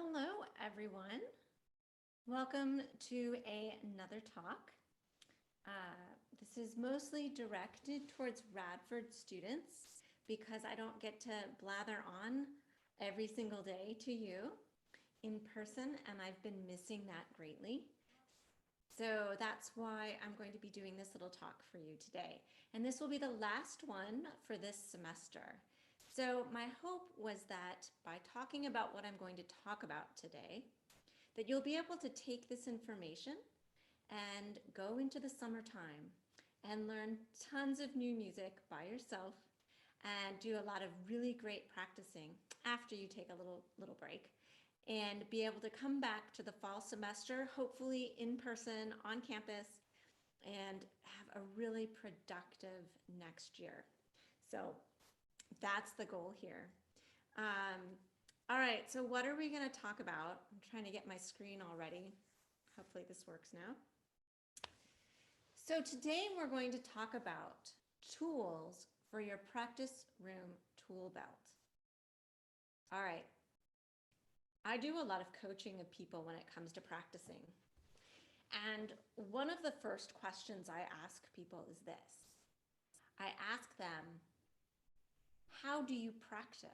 Hello, everyone. Welcome to another talk. This is mostly directed towards Radford students because I don't get to blather on every single day to you in person, and I've been missing that greatly. So that's why I'm going to be doing this little talk for you today. And this will be the last one for this semester. So my hope was that by talking about what I'm going to talk about today, that you'll be able to take this information and go into the summertime and learn tons of new music by yourself and do a lot of really great practicing after you take a little break and be able to come back to the fall semester, hopefully in person on campus, and have a really productive next year. So that's the goal here. All right, so what are we going to talk about? I'm trying to get my screen all ready. Hopefully this works now. So today we're going to talk about tools for your practice room tool belt. All right. I do a lot of coaching of people when it comes to practicing. And one of the first questions I ask people is this. I ask them, how do you practice?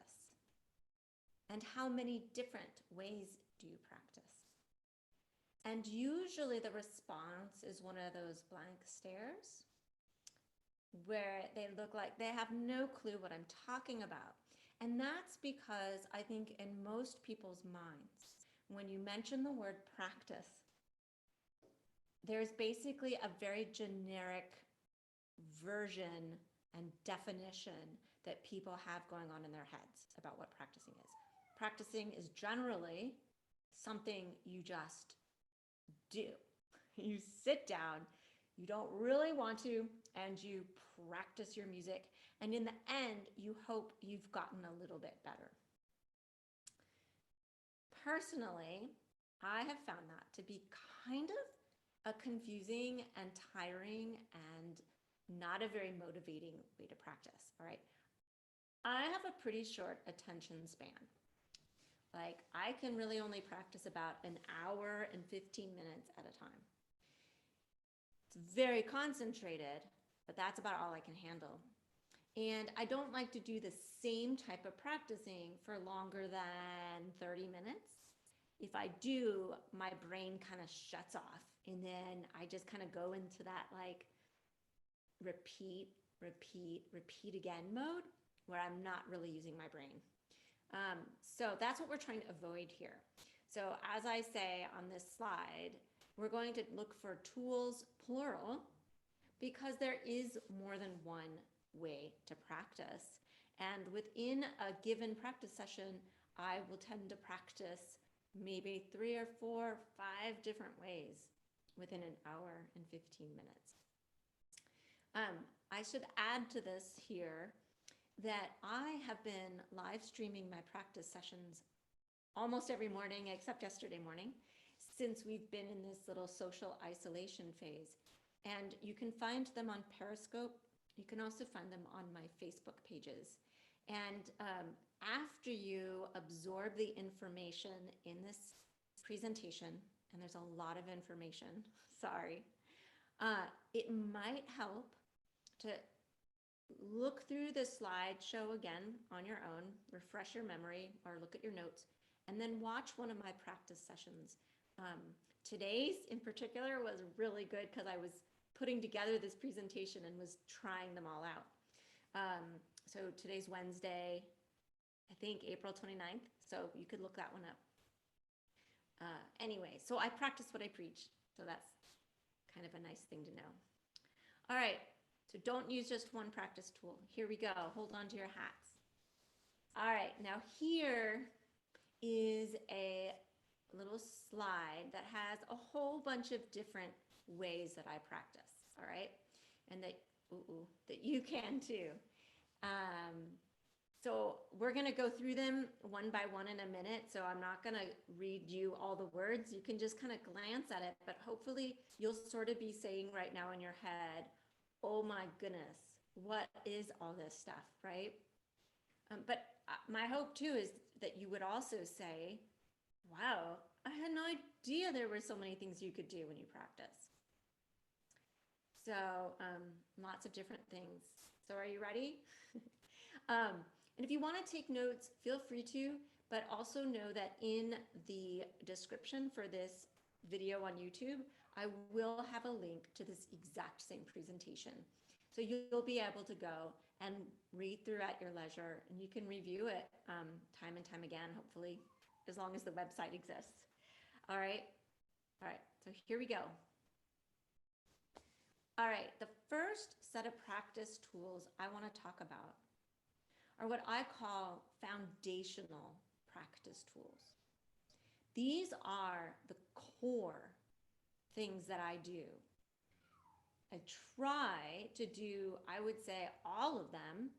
And how many different ways do you practice? And usually the response is one of those blank stares where they look like they have no clue what I'm talking about. And that's because I think in most people's minds, when you mention the word practice, there's basically a very generic version and definition that people have going on in their heads about what practicing is. Practicing is generally something you just do. You sit down, you don't really want to, and you practice your music. And in the end, you hope you've gotten a little bit better. Personally, I have found that to be kind of a confusing and tiring and not a very motivating way to practice, all right? I have a pretty short attention span. Like, I can really only practice about an hour and 15 minutes at a time. It's very concentrated, but that's about all I can handle. And I don't like to do the same type of practicing for longer than 30 minutes. If I do, my brain kind of shuts off, and then I just kind of go into that like repeat again mode where I'm not really using my brain. So that's what we're trying to avoid here. So as I say on this slide, we're going to look for tools, plural, because there is more than one way to practice. And within a given practice session, I will tend to practice maybe 3 or 4, 5 different ways within an hour and 15 minutes. I should add to this here that I have been live streaming my practice sessions almost every morning except yesterday morning since we've been in this little social isolation phase. And you can find them on Periscope. You can also find them on my Facebook pages. And after you absorb the information in this presentation, and there's a lot of information, sorry, it might help to look through the slideshow again on your own, refresh your memory, or look at your notes, and then watch one of my practice sessions. Today's in particular was really good because I was putting together this presentation and was trying them all out. So today's Wednesday, I think April 29th, so you could look that one up. Anyway, so I practice what I preach, so that's kind of a nice thing to know. All right. So don't use just one practice tool. Here we go. Hold on to your hats. All right, now here is a little slide that has a whole bunch of different ways that I practice, all right? And that you can too. So we're gonna go through them one by one in a minute, so I'm not gonna read you all the words. You can just kind of glance at it, but hopefully you'll sort of be saying right now in your head, oh my goodness, what is all this stuff, right? But my hope too is that you would also say, Wow, I had no idea there were so many things you could do when you practice. So, lots of different things. So, are you ready? um, and if you want to take notes, feel free to, but also know that in the description for this video on YouTube, I will have a link to this exact same presentation. So you'll be able to go and read through at your leisure, and you can review it time and time again, hopefully, as long as the website exists. All right. All right. So here we go. All right. The first set of practice tools I want to talk about are what I call foundational practice tools. These are the core things that I do. I try to do, I would say, all of them,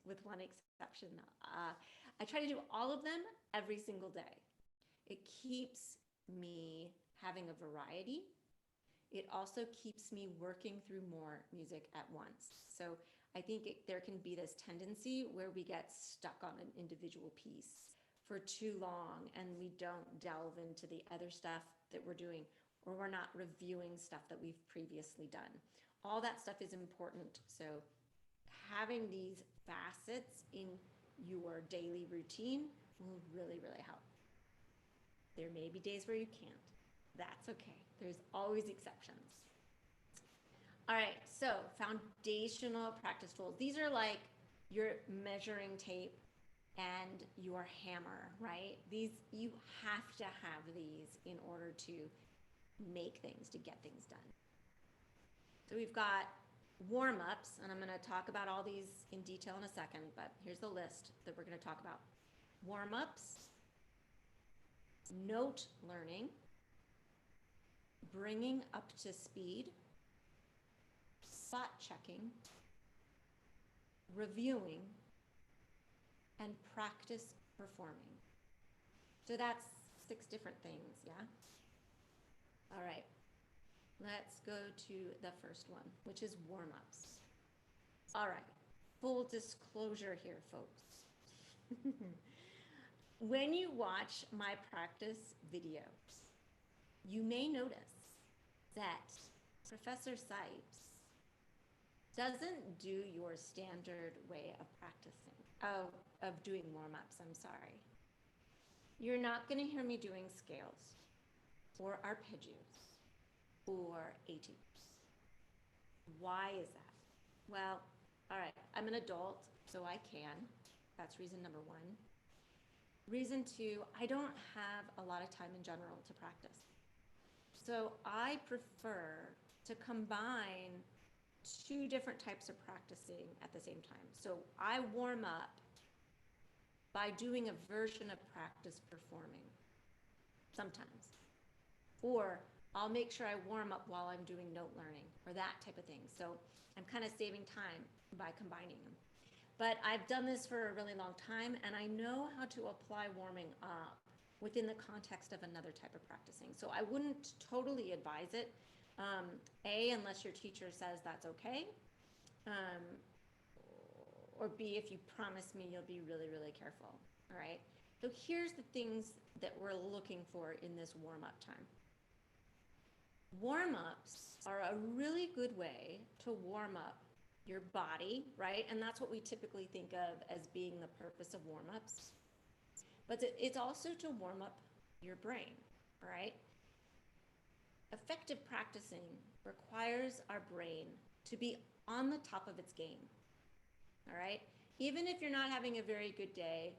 with one exception. I try to do all of them every single day. It keeps me having a variety. It also keeps me working through more music at once. So I think there can be this tendency where we get stuck on an individual piece for too long and we don't delve into the other stuff that we're doing, or we're not reviewing stuff that we've previously done. All that stuff is important. So having these facets in your daily routine will really, really help. There may be days where you can't. That's okay. There's always exceptions. All right, so foundational practice tools. These are like your measuring tape and your hammer, right? These, you have to have these in order to make things, to get things done. So we've got warm-ups, and I'm going to talk about all these in detail in a second, but here's the list that we're going to talk about. Warm-ups, note learning, bringing up to speed, spot checking, reviewing, and practice performing. So that's 6 different things, yeah? All right, let's go to the first one, which is warm-ups. All right, full disclosure here, folks. When you watch my practice videos, you may notice that Professor Sipes doesn't do your standard way of practicing, of doing warm-ups, I'm sorry. You're not going to hear me doing scales or arpeggios or etudes. Why is that? Well, all right, I'm an adult, so I can. That's reason number 1. Reason 2, I don't have a lot of time in general to practice. So I prefer to combine 2 different types of practicing at the same time. So I warm up by doing a version of practice performing sometimes. Or I'll make sure I warm up while I'm doing note learning or that type of thing. So I'm kind of saving time by combining them. But I've done this for a really long time, and I know how to apply warming up within the context of another type of practicing. So I wouldn't totally advise it, unless your teacher says that's okay, or B, if you promise me you'll be really, really careful, all right? So here's the things that we're looking for in this warm-up time. Warm-ups are a really good way to warm up your body, right? And that's what we typically think of as being the purpose of warm-ups. But it's also to warm up your brain, all right? Effective practicing requires our brain to be on the top of its game, all right? Even if you're not having a very good day,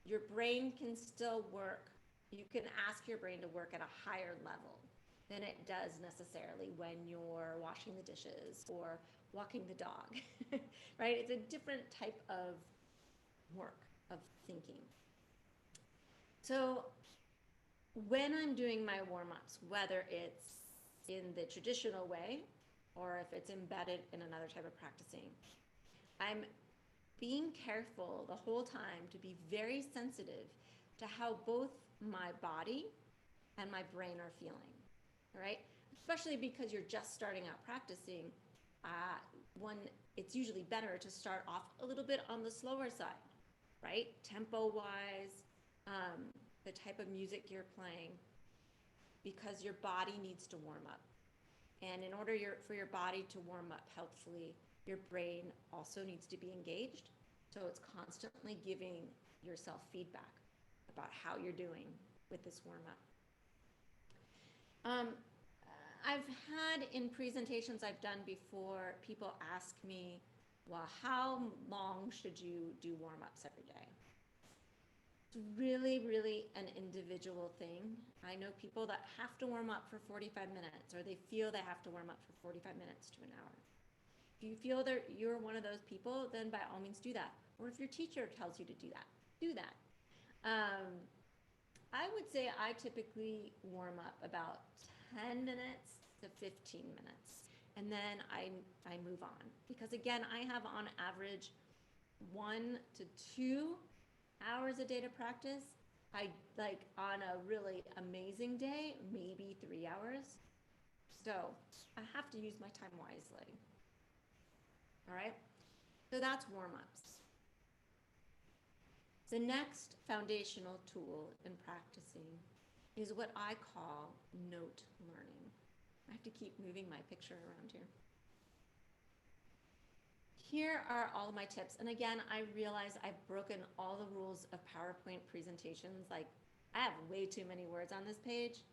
your brain can still work. You can ask your brain to work at a higher level than it does necessarily when you're washing the dishes or walking the dog, right? It's a different type of work, of thinking. So when I'm doing my warm-ups, whether it's in the traditional way or if it's embedded in another type of practicing, I'm being careful the whole time to be very sensitive to how both my body and my brain are feeling, all right? Especially because you're just starting out practicing, it's usually better to start off a little bit on the slower side, right? Tempo-wise, the type of music you're playing, because your body needs to warm up. And in order for your body to warm up healthfully, your brain also needs to be engaged. So it's constantly giving yourself feedback about how you're doing with this warm up. I've had in presentations I've done before, people ask me, well, how long should you do warm-ups every day? It's really, really an individual thing. I know people that have to warm up for 45 minutes, or they feel they have to warm up for 45 minutes to an hour. If you feel that you're one of those people, then by all means do that. Or if your teacher tells you to do that, do that. I would say I typically warm up about 10 minutes to 15 minutes. And then I move on. Because again, I have on average 1 to 2 hours a day to practice. I like on a really amazing day, maybe 3 hours. So I have to use my time wisely. All right, so that's warm-ups. The next foundational tool in practicing is what I call note learning. I have to keep moving my picture around here. Here are all my tips. And again, I realize I've broken all the rules of PowerPoint presentations. Like, I have way too many words on this page,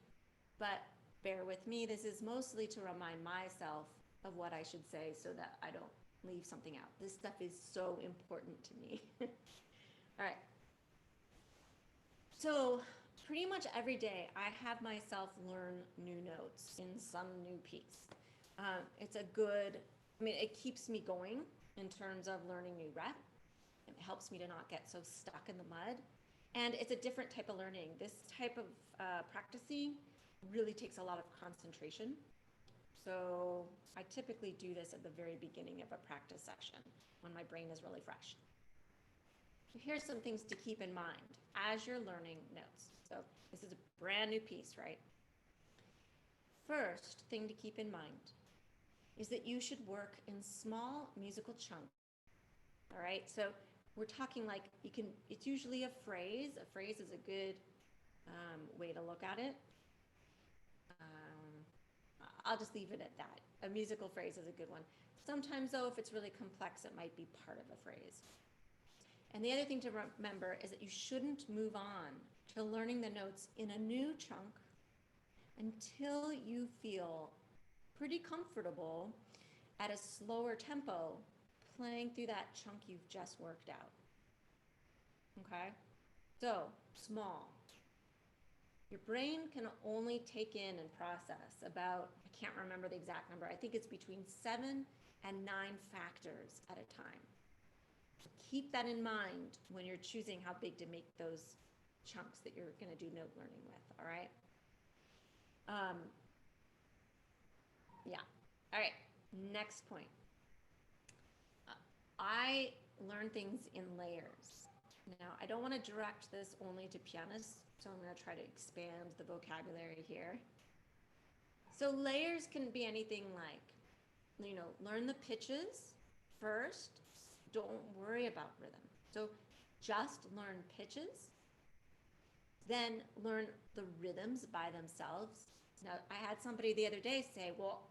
but bear with me. This is mostly to remind myself of what I should say so that I don't leave something out. This stuff is so important to me. All right. So pretty much every day I have myself learn new notes in some new piece. It's a good, it keeps me going in terms of learning new rep. It helps me to not get so stuck in the mud. And it's a different type of learning. This type of practicing really takes a lot of concentration. So I typically do this at the very beginning of a practice session when my brain is really fresh. So here's some things to keep in mind as you're learning notes. So this is a brand new piece, right? First thing to keep in mind is that you should work in small musical chunks. All right, so we're talking like it's usually a phrase. A phrase is a good way to look at it. I'll just leave it at that. A musical phrase is a good one. Sometimes though, if it's really complex, it might be part of a phrase. And the other thing to remember is that you shouldn't move on to learning the notes in a new chunk until you feel pretty comfortable at a slower tempo playing through that chunk you've just worked out. Okay? So, small. Your brain can only take in and process about, I can't remember the exact number, I think it's between 7 and 9 factors at a time. So keep that in mind when you're choosing how big to make those chunks that you're going to do note learning with, all right? Yeah. All right, next point. I learn things in layers. Now, I don't want to direct this only to pianists, so I'm going to try to expand the vocabulary here. So layers can be anything like, learn the pitches first. Don't worry about rhythm. So just learn pitches, then learn the rhythms by themselves. Now, I had somebody the other day say, well,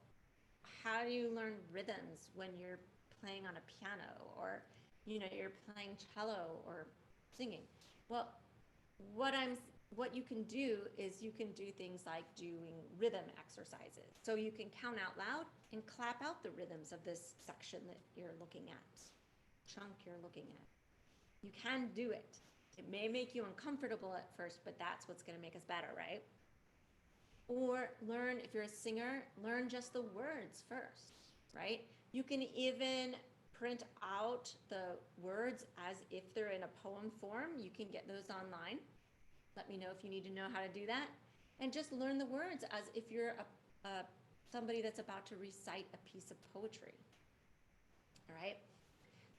how do you learn rhythms when you're playing on a piano or, you're playing cello or singing? Well, what you can do is you can do things like doing rhythm exercises. So you can count out loud and clap out the rhythms of this section that you're looking at, chunk you're looking at. You can do it. It may make you uncomfortable at first, but that's what's going to make us better, right? Or learn, if you're a singer, learn just the words first, right? You can even print out the words as if they're in a poem form. You can get those online. Let me know if you need to know how to do that. And just learn the words as if you're somebody that's about to recite a piece of poetry. All right?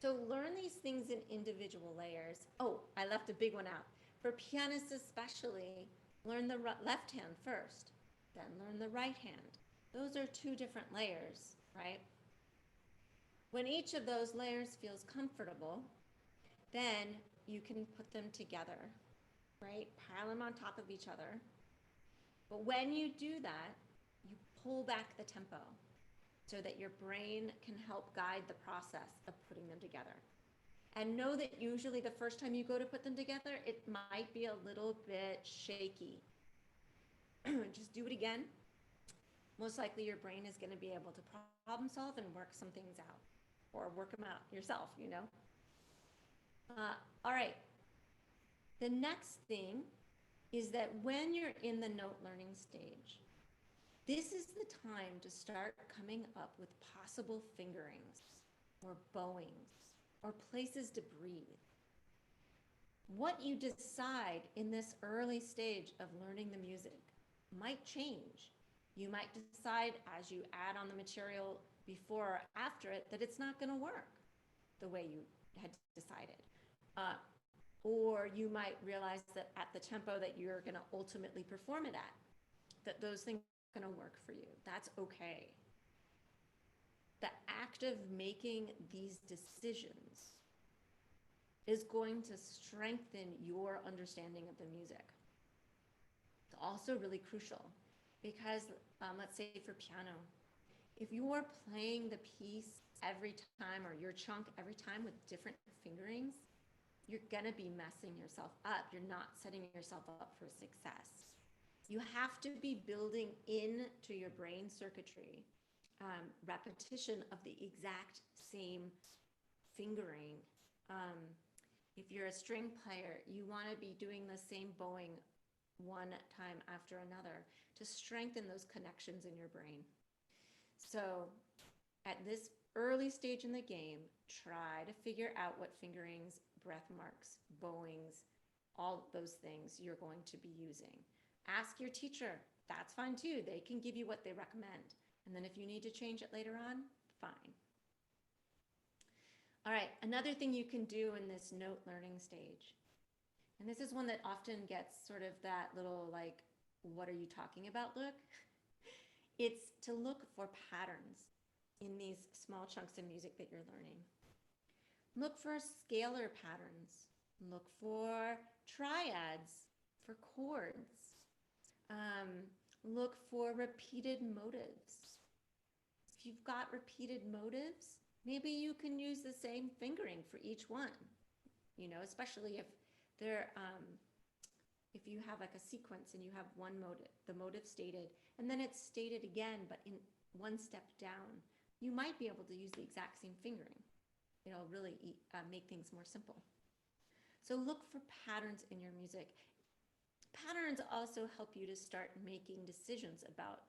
So learn these things in individual layers. Oh, I left a big one out. For pianists especially, learn the left hand first, then learn the right hand. Those are 2 different layers, right? When each of those layers feels comfortable, then you can put them together. right? Pile them on top of each other. But when you do that, you pull back the tempo so that your brain can help guide the process of putting them together. And know that usually the first time you go to put them together, it might be a little bit shaky. Just do it again. Most likely your brain is going to be able to problem solve and work some things out, or work them out yourself, you know. All right. The next thing is that when you're in the note learning stage, this is the time to start coming up with possible fingerings or bowings or places to breathe. What you decide in this early stage of learning the music might change. You might decide as you add on the material before or after it that it's not going to work the way you had decided. Or you might realize that at the tempo that you're going to ultimately perform it at, that those things are going to work for you. That's okay. The act of making these decisions is going to strengthen your understanding of the music. It's also really crucial because, let's say for piano, if you're playing the piece every time or your chunk every time with different fingerings, you're gonna be messing yourself up. You're not setting yourself up for success. You have to be building into your brain circuitry repetition of the exact same fingering. If you're a string player, you want to be doing the same bowing one time after another to strengthen those connections in your brain. So at this early stage in the game, try to figure out what fingerings, breath marks, bowings, all those things you're going to be using. Ask your teacher. That's fine too. They can give you what they recommend. And then if you need to change it later on, fine. All right, another thing you can do in this note learning stage, and this is one that often gets sort of that little like, what are you talking about look? It's to look for patterns in these small chunks of music that you're learning. Look for scalar patterns. Look for triads, for chords. Look for repeated motives. If you've got repeated motives, maybe you can use the same fingering for each one, you know, especially if they're, if you have like a sequence and you have one motive, the motive stated, and then it's stated again, but in one step down, you might be able to use the exact same fingering. It'll really make things more simple. So look for patterns in your music. Patterns also help you to start making decisions about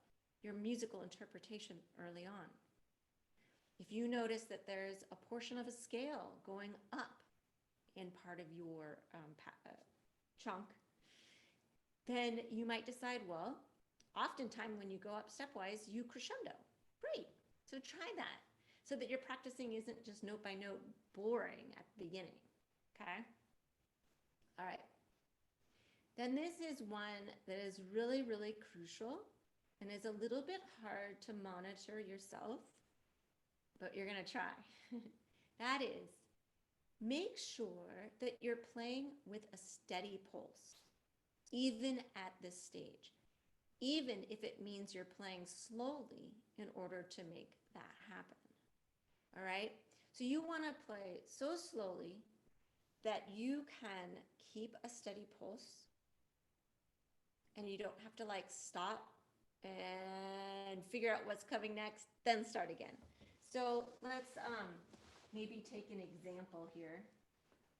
your musical interpretation early on. If you notice that there's a portion of a scale going up in part of your chunk, then you might decide, well, oftentimes when you go up stepwise, you crescendo. Great. So try that so that your practicing isn't just note by note boring at the beginning. Okay? All right. Then this is one that is really, really crucial and is a little bit hard to monitor yourself, but you're going to try. That is, make sure that you're playing with a steady pulse, even at this stage, even if it means you're playing slowly in order to make that happen. All right? So you want to play so slowly that you can keep a steady pulse and you don't have to like stop and figure out what's coming next, then start again. So let's maybe take an example here.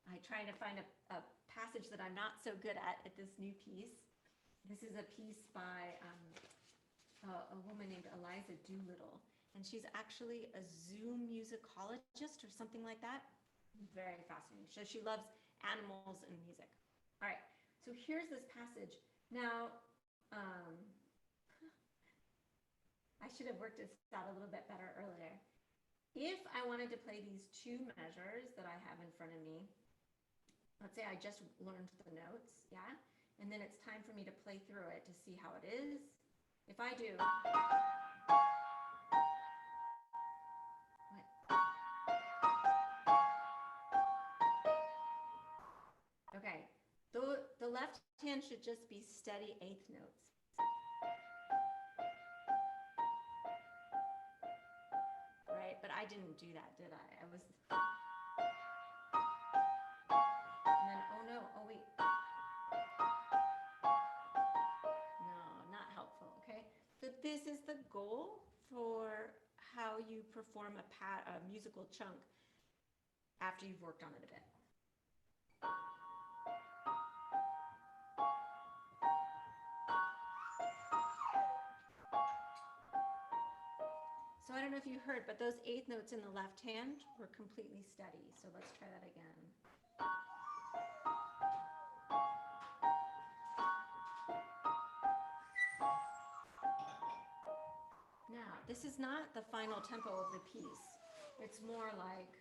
I try to find a passage that I'm not so good at this new piece. This is a piece by a woman named Eliza Doolittle, and she's actually a Zoom musicologist or something like that. Very fascinating. So she loves animals and music. All right, so here's this passage. Now, I should have worked this out a little bit better earlier. If I wanted to play these two measures that I have in front of me, let's say I just learned the notes, yeah? And then it's time for me to play through it to see how it is. If I do... Okay, the left hand should just be steady eighth notes. Right, but I didn't do that, did I? I was, and then, oh no, oh wait. No, not helpful, okay? So this is the goal for how you perform a musical chunk after you've worked on it a bit. So I don't know if you heard, but those eighth notes in the left hand were completely steady. So let's try that again. Now, this is not the final tempo of the piece. It's more like,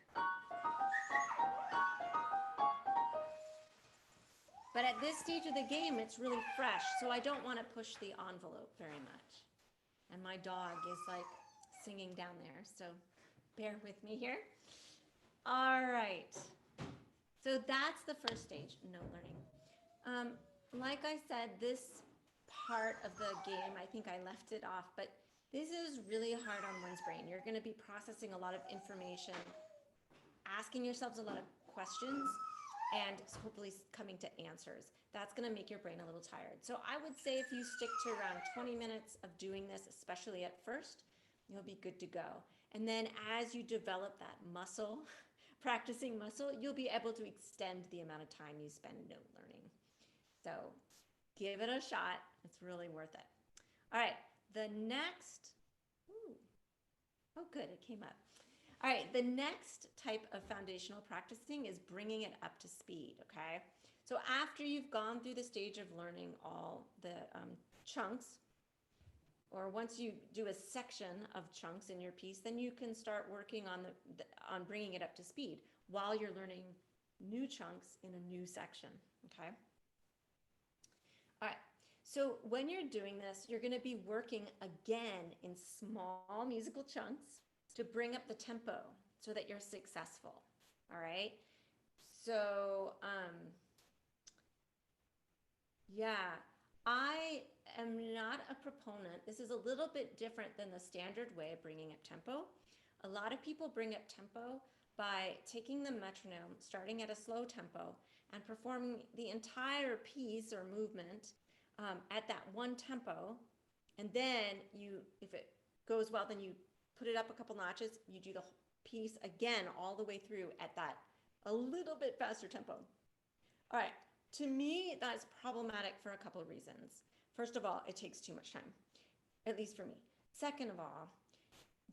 but at this stage of the game, it's really fresh. So I don't want to push the envelope very much. And my dog is like singing down there, so bear with me here. All right. So that's the first stage, note learning. Like I said, this part of the game, I think I left it off, but this is really hard on one's brain. You're going to be processing a lot of information, asking yourselves a lot of questions, and hopefully coming to answers. That's going to make your brain a little tired. So I would say if you stick to around 20 minutes of doing this, especially at first, you'll be good to go. And then as you develop that muscle, practicing muscle, you'll be able to extend the amount of time you spend note learning. So give it a shot. It's really worth it. All right, the next, oh good, it came up. All right, the next type of foundational practicing is bringing it up to speed, okay? So after you've gone through the stage of learning all the chunks, or once you do a section of chunks in your piece, then you can start working on bringing it up to speed while you're learning new chunks in a new section, okay? All right, so when you're doing this, you're gonna be working again in small musical chunks to bring up the tempo so that you're successful, all right? So, yeah, I am not a proponent. This is a little bit different than the standard way of bringing up tempo. A lot of people bring up tempo by taking the metronome, starting at a slow tempo, and performing the entire piece or movement at that one tempo. And then if it goes well, then you put it up a couple notches, you do the piece again all the way through at that a little bit faster tempo. All right, to me, that's problematic for a couple of reasons. First of all, it takes too much time, at least for me. Second of all,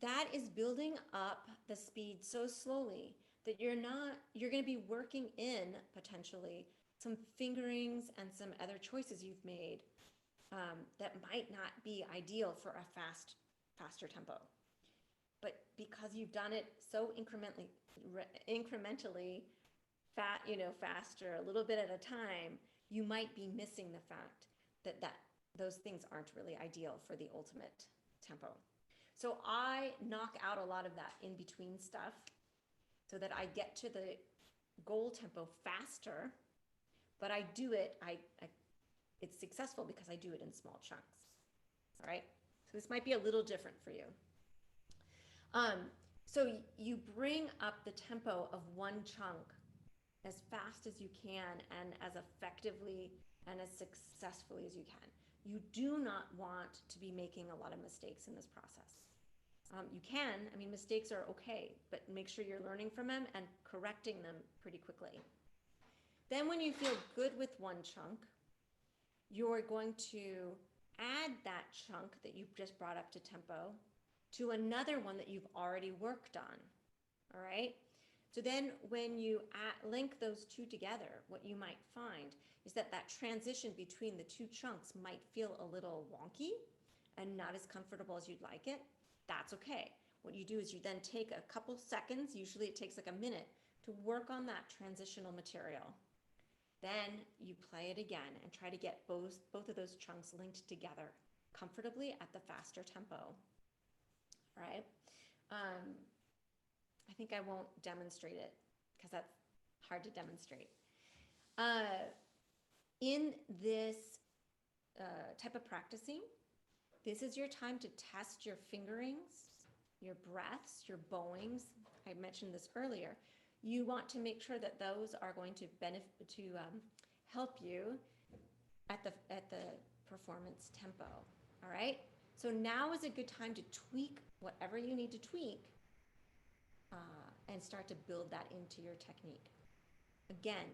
that is building up the speed so slowly that you're gonna be working in potentially some fingerings and some other choices you've made that might not be ideal for a faster tempo. But because you've done it so incrementally, faster, a little bit at a time, you might be missing the fact that those things aren't really ideal for the ultimate tempo. So I knock out a lot of that in between stuff so that I get to the goal tempo faster, but I do it, it's successful because I do it in small chunks, all right? So this might be a little different for you. So you bring up the tempo of one chunk as fast as you can and as effectively and as successfully as you can. You do not want to be making a lot of mistakes in this process. You can, mistakes are okay, but make sure you're learning from them and correcting them pretty quickly. Then when you feel good with one chunk, you're going to add that chunk that you've just brought up to tempo to another one that you've already worked on, all right? So then when you link those two together, what you might find is that transition between the two chunks might feel a little wonky and not as comfortable as you'd like it. That's okay. What you do is you then take a couple seconds, usually it takes like a minute, to work on that transitional material. Then you play it again and try to get both of those chunks linked together comfortably at the faster tempo. All right? I think I won't demonstrate it because that's hard to demonstrate. In this type of practicing, this is your time to test your fingerings, your breaths, your bowings. I mentioned this earlier. You want to make sure that those are going to benefit to help you at the performance tempo. All right. So now is a good time to tweak whatever you need to tweak and start to build that into your technique. Again,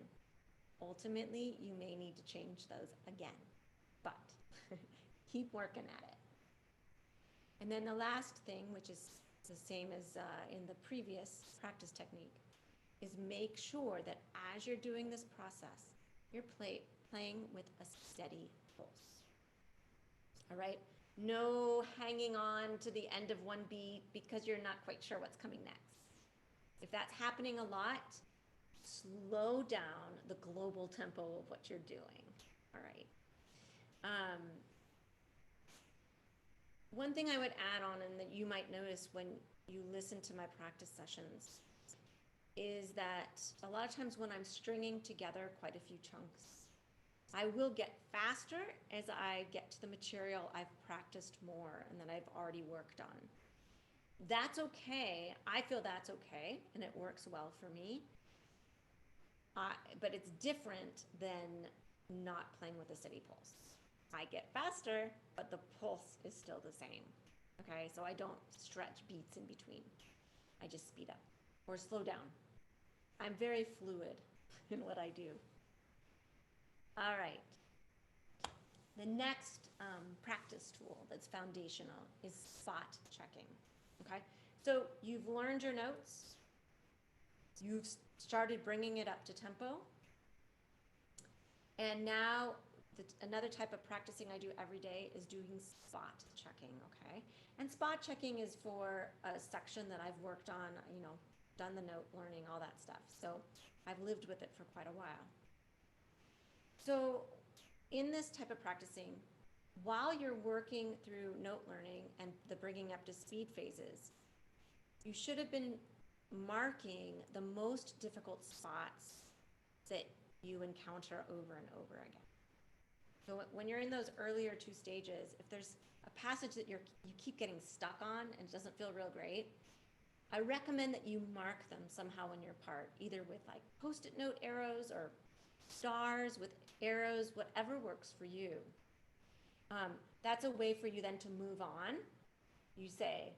ultimately, you may need to change those again, but keep working at it. And then the last thing, which is the same as in the previous practice technique, is make sure that as you're doing this process, you're playing with a steady pulse. All right? No hanging on to the end of one beat because you're not quite sure what's coming next. If that's happening a lot, slow down the global tempo of what you're doing. All right. One thing I would add on, and that you might notice when you listen to my practice sessions, is that a lot of times when I'm stringing together quite a few chunks, I will get faster as I get to the material I've practiced more and that I've already worked on. That's okay. I feel that's okay, and it works well for me. But it's different than not playing with a steady pulse. I get faster, but the pulse is still the same. Okay, so I don't stretch beats in between. I just speed up or slow down. I'm very fluid in what I do. All right. The next practice tool that's foundational is spot checking. Okay, so you've learned your notes. You've started bringing it up to tempo. And now another type of practicing I do every day is doing spot checking, okay? And spot checking is for a section that I've worked on, you know, done the note learning, all that stuff. So I've lived with it for quite a while. So in this type of practicing, while you're working through note learning and the bringing up to speed phases, you should have been marking the most difficult spots that you encounter over and over again. So when you're in those earlier two stages, if there's a passage that you keep getting stuck on and it doesn't feel real great, I recommend that you mark them somehow in your part, either with like post-it note arrows or stars with arrows, whatever works for you. That's a way for you then to move on. You say,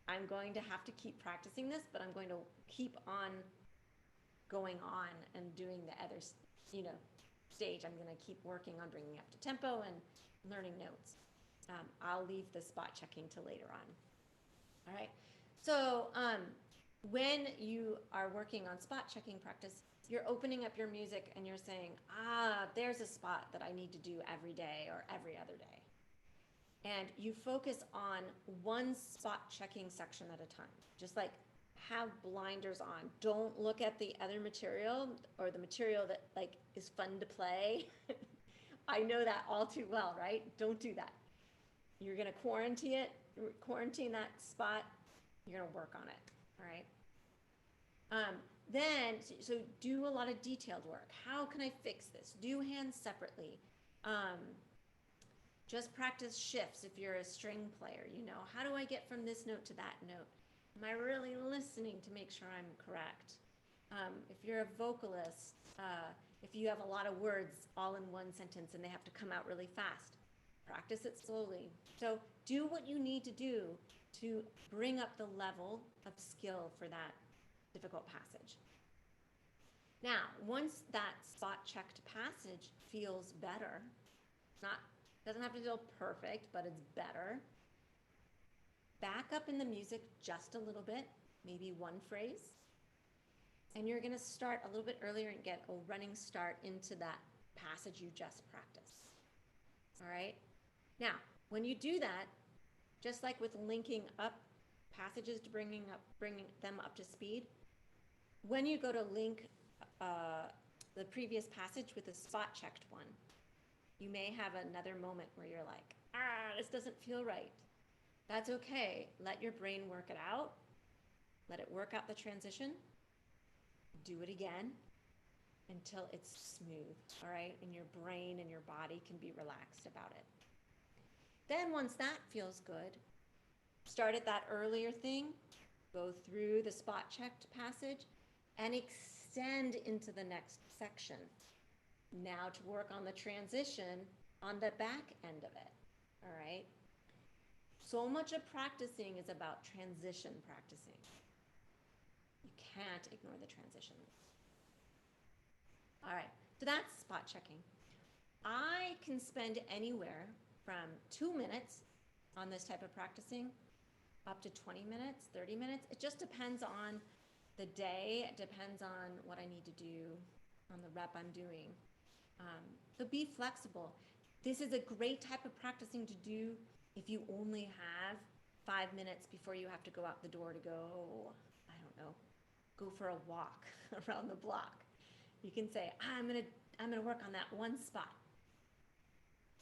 I'm going to have to keep practicing this, but I'm going to keep on going on and doing the other, you know, stage. I'm going to keep working on bringing up to tempo and learning notes. I'll leave the spot checking till later on. All right. So when you are working on spot checking practice, you're opening up your music and you're saying, there's a spot that I need to do every day or every other day. And you focus on one spot checking section at a time. Just like have blinders on. Don't look at the other material or the material that like is fun to play. I know that all too well, right? Don't do that. You're going to quarantine that spot. You're going to work on it. All right. Then, so do a lot of detailed work. How can I fix this? Do hands separately. Just practice shifts if you're a string player. You know, how do I get from this note to that note? Am I really listening to make sure I'm correct? If you're a vocalist, if you have a lot of words all in one sentence and they have to come out really fast, practice it slowly. So do what you need to do to bring up the level of skill for that difficult passage. Now, once that spot checked passage feels better, doesn't have to feel perfect, but it's better, back up in the music just a little bit, maybe one phrase, and you're going to start a little bit earlier and get a running start into that passage you just practiced. All right? Now, when you do that, just like with linking up passages to bringing them up to speed, when you go to link the previous passage with a spot checked one, you may have another moment where you're like, this doesn't feel right. That's okay. Let your brain work it out. Let it work out the transition. Do it again. until it's smooth, all right? And your brain and your body can be relaxed about it. Then once that feels good, start at that earlier thing, go through the spot checked passage, and extend into the next section. Now to work on the transition on the back end of it, all right? So much of practicing is about transition practicing. You can't ignore the transitions. All right, so that's spot checking. I can spend anywhere from 2 minutes on this type of practicing up to 20 minutes, 30 minutes. It just depends on the day. It depends on what I need to do, on the rep I'm doing. So be flexible. This is a great type of practicing to do if you only have 5 minutes before you have to go out the door to go, I don't know, go for a walk around the block. You can say, I'm gonna work on that one spot.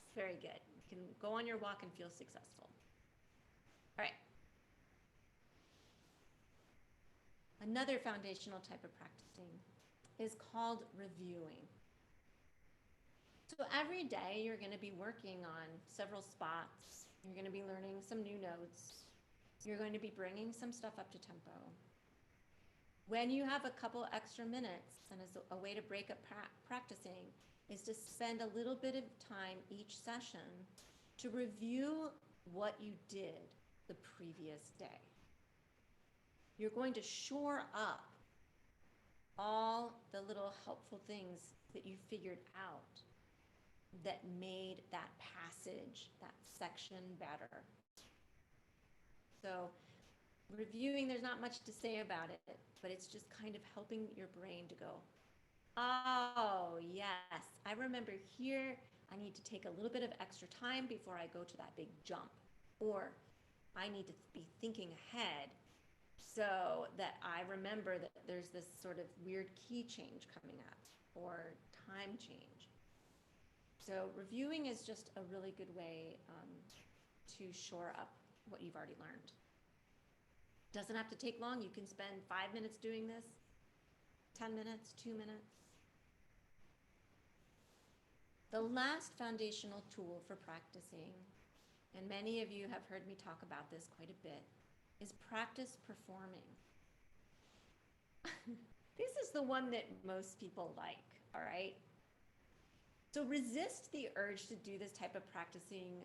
It's very good. You can go on your walk and feel successful. All right. Another foundational type of practicing is called reviewing. So every day you're going to be working on several spots. You're going to be learning some new notes. You're going to be bringing some stuff up to tempo. When you have a couple extra minutes, and as a way to break up practicing, is to spend a little bit of time each session to review what you did the previous day. You're going to shore up all the little helpful things that you figured out that made that passage, that section better. So reviewing, there's not much to say about it, but it's just kind of helping your brain to go, oh, yes, I remember here, I need to take a little bit of extra time before I go to that big jump. Or I need to be thinking ahead so that I remember that there's this sort of weird key change coming up or time change. So reviewing is just a really good way to shore up what you've already learned. Doesn't have to take long. You can spend 5 minutes doing this, 10 minutes, 2 minutes. The last foundational tool for practicing, and many of you have heard me talk about this quite a bit, is practice performing. This is the one that most people like, all right? So resist the urge to do this type of practicing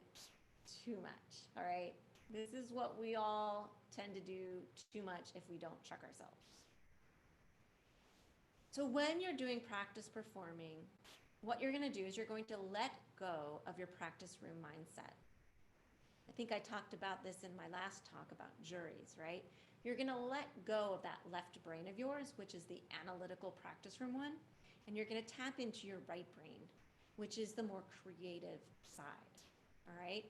too much, all right? This is what we all tend to do too much if we don't check ourselves. So when you're doing practice performing, what you're going to do is you're going to let go of your practice room mindset. I think I talked about this in my last talk about juries, right? You're going to let go of that left brain of yours, which is the analytical practice room one, and you're going to tap into your right brain, which is the more creative side, all right?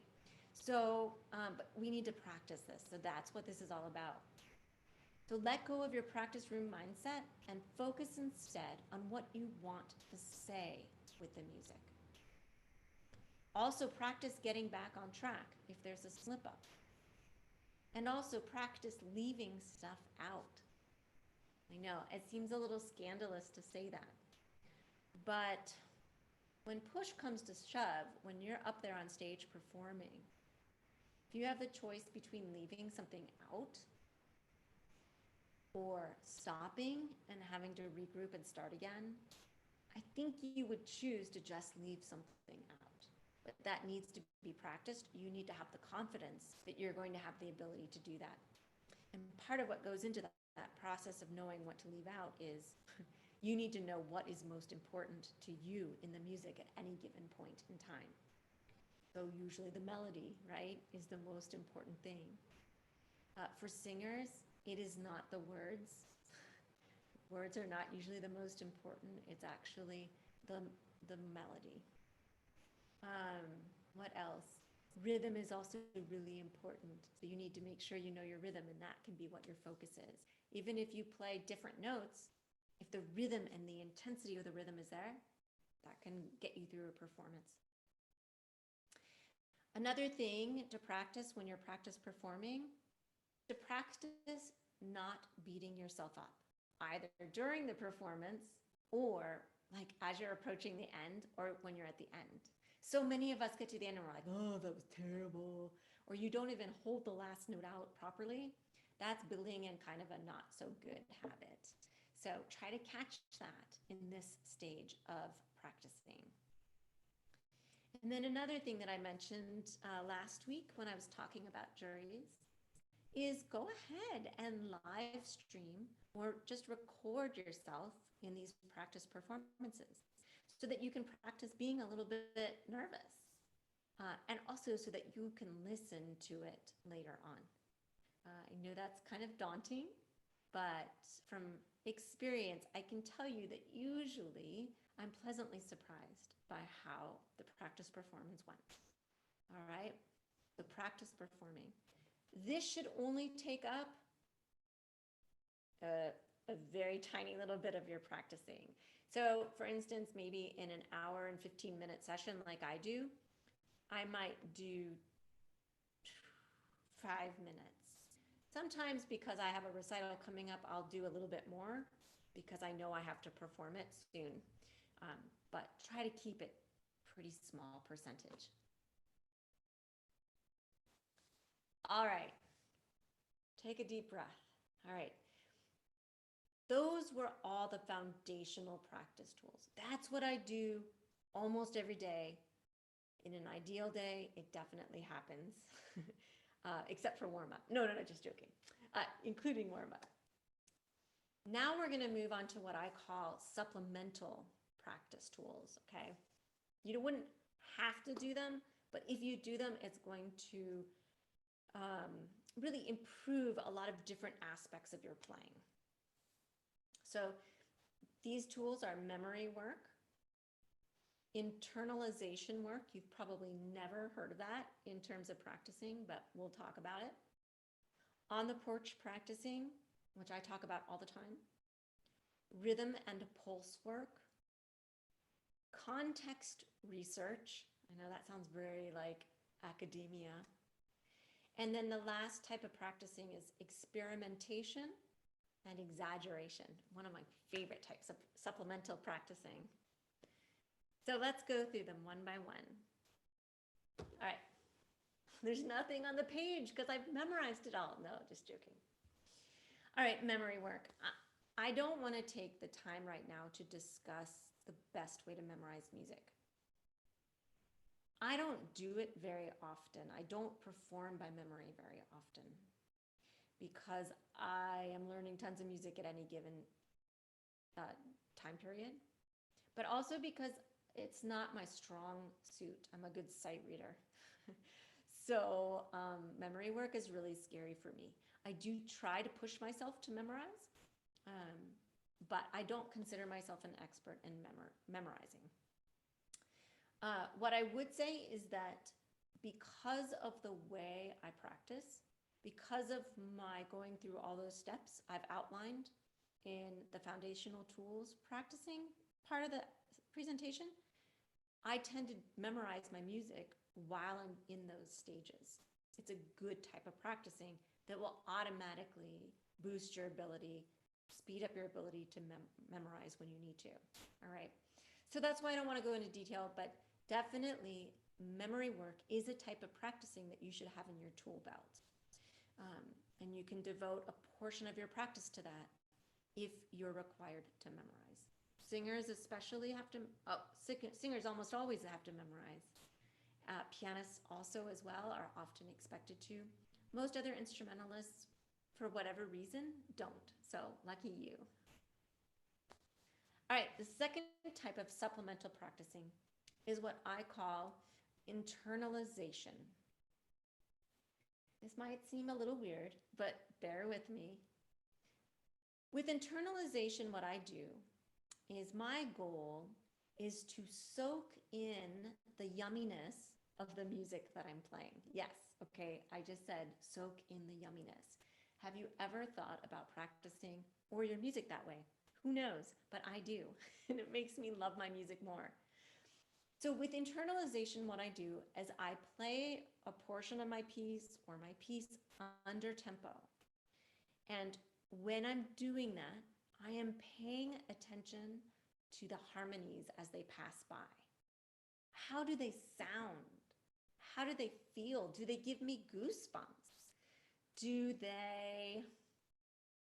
So, but we need to practice this, so that's what this is all about. So let go of your practice room mindset and focus instead on what you want to say with the music. Also practice getting back on track if there's a slip up. And also practice leaving stuff out. I know, it seems a little scandalous to say that. But when push comes to shove, when you're up there on stage performing, if you have the choice between leaving something out or stopping and having to regroup and start again, I think you would choose to just leave something out. But that needs to be practiced. You need to have the confidence that you're going to have the ability to do that. And part of what goes into that process of knowing what to leave out is you need to know what is most important to you in the music at any given point in time. So usually the melody, right, is the most important thing. For singers, it is not the words. Words are not usually the most important. It's actually the melody. What else? Rhythm is also really important. So you need to make sure you know your rhythm, and that can be what your focus is. Even if you play different notes, if the rhythm and the intensity of the rhythm is there, that can get you through a performance. Another thing to practice when you're practice performing, to practice not beating yourself up, either during the performance or like as you're approaching the end or when you're at the end. So many of us get to the end and we're like, oh, that was terrible. Or you don't even hold the last note out properly. That's building in kind of a not so good habit. So try to catch that in this stage of practicing. And then another thing that I mentioned last week when I was talking about juries is go ahead and live stream or just record yourself in these practice performances so that you can practice being a little bit nervous and also so that you can listen to it later on. I know that's kind of daunting, but from experience, I can tell you that usually I'm pleasantly surprised by how the practice performance went. All right, the practice performing. This should only take up a very tiny little bit of your practicing. So for instance, maybe in an hour and 15-minute session like I do, I might do 5 minutes. Sometimes because I have a recital coming up, I'll do a little bit more because I know I have to perform it soon. But try to keep it pretty small percentage. All right, take a deep breath. All right, those were all the foundational practice tools. That's what I do almost every day. In an ideal day, it definitely happens, except for warm up. No, just joking, including warm up. Now we're gonna move on to what I call supplemental practice tools, okay? You wouldn't have to do them, but if you do them, it's going to really improve a lot of different aspects of your playing. So these tools are memory work, internalization work. You've probably never heard of that in terms of practicing, but we'll talk about it. On the porch practicing, which I talk about all the time. Rhythm and pulse work. Context research. I know that sounds very like academia. And then the last type of practicing is experimentation and exaggeration, one of my favorite types of supplemental practicing. So let's go through them one by one. All right, there's nothing on the page because I've memorized it all. No, just joking. All right, memory work. I don't want to take the time right now to discuss the best way to memorize music. I don't do it very often. I don't perform by memory very often because I am learning tons of music at any given time period, but also because it's not my strong suit. I'm a good sight reader. So memory work is really scary for me. I do try to push myself to memorize, but I don't consider myself an expert in memorizing. What I would say is that because of the way I practice, because of my going through all those steps I've outlined in the foundational tools practicing part of the presentation, I tend to memorize my music while I'm in those stages. It's a good type of practicing that will automatically boost your ability, speed up your ability to memorize when you need to. All right. So that's why I don't want to go into detail, but definitely memory work is a type of practicing that you should have in your tool belt. And you can devote a portion of your practice to that if you're required to memorize. Singers especially have to, singers almost always have to memorize. Pianists also as well are often expected to. Most other instrumentalists, for whatever reason, don't. So lucky you. All right, the second type of supplemental practicing is what I call internalization. This might seem a little weird, but bear with me. With internalization, what I do is my goal is to soak in the yumminess of the music that I'm playing. Yes, okay, I just said soak in the yumminess. Have you ever thought about practicing or your music that way? Who knows, but I do, and it makes me love my music more. So with internalization, what I do is I play a portion of my piece or my piece under tempo. And when I'm doing that, I am paying attention to the harmonies as they pass by? How do they sound? How do they feel? Do they give me goosebumps? Do they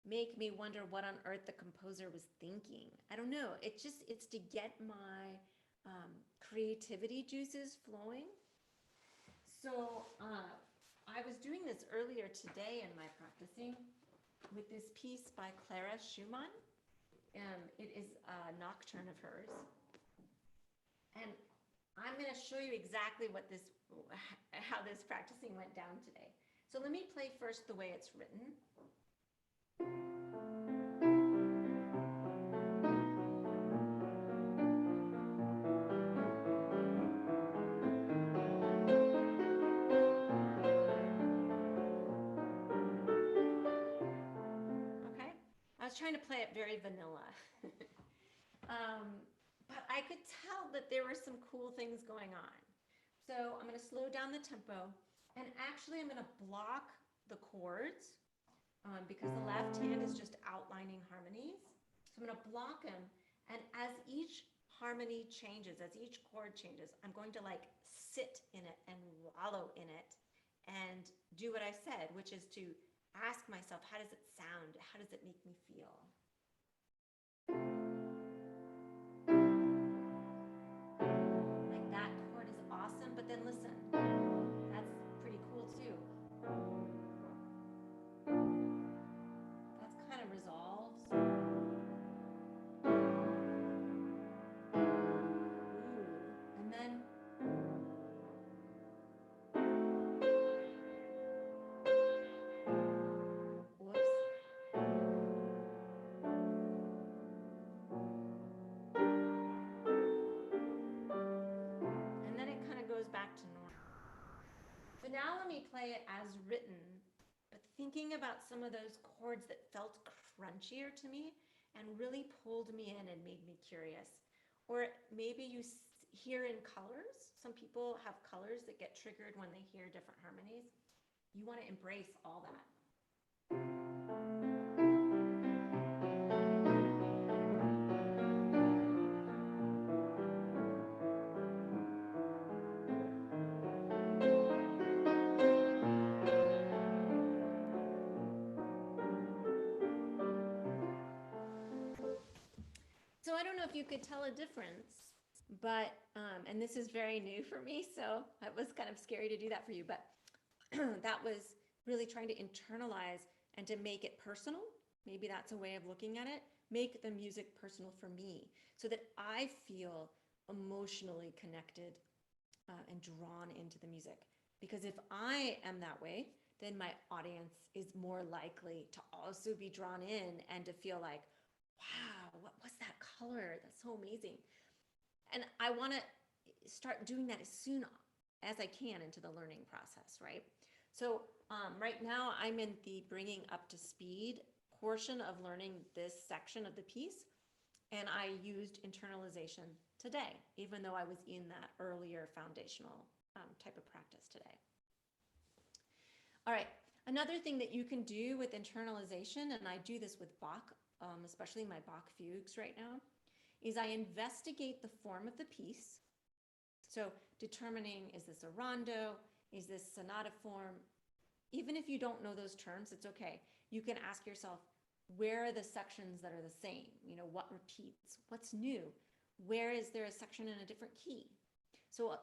make me wonder what on earth the composer was thinking? I don't know. It's to get my creativity juices flowing. So I was doing this earlier today in my practicing with this piece by Clara Schumann. It is a nocturne of hers. And I'm going to show you exactly how this practicing went down today. So let me play first the way it's written. Okay, I was trying to play it very vanilla. But I could tell that there were some cool things going on. So I'm going to slow down the tempo, and actually I'm going to block the chords because the left hand is just outlining harmonies. So I'm going to block them, and as each harmony changes, as each chord changes, I'm going to like sit in it and wallow in it and do what I said, which is to ask myself, how does it sound? How does it make me feel? Like that chord is awesome, but then listen, that's pretty cool too. That's kind of resolves. Ooh. And then back to normal. So now let me play it as written, but thinking about some of those chords that felt crunchier to me and really pulled me in and made me curious. Or maybe you hear in colors. Some people have colors that get triggered when they hear different harmonies. You want to embrace all that. So I don't know if you could tell a difference, but, and this is very new for me, so it was kind of scary to do that for you, but that was really trying to internalize and to make it personal. Maybe that's a way of looking at it. Make the music personal for me so that I feel emotionally connected and drawn into the music. Because if I am that way, then my audience is more likely to also be drawn in and to feel like, wow, what was that color? That's so amazing. And I want to start doing that as soon as I can into the learning process, right? So right now I'm in the bringing up to speed portion of learning this section of the piece, and I used internalization today, even though I was in that earlier foundational type of practice today. All right, another thing that you can do with internalization, and I do this with Bach, especially my Bach fugues right now, is I investigate the form of the piece. So determining, is this a rondo? Is this sonata form? Even if you don't know those terms, it's okay. You can ask yourself, where are the sections that are the same? You know, what repeats? What's new? Where is there a section in a different key? So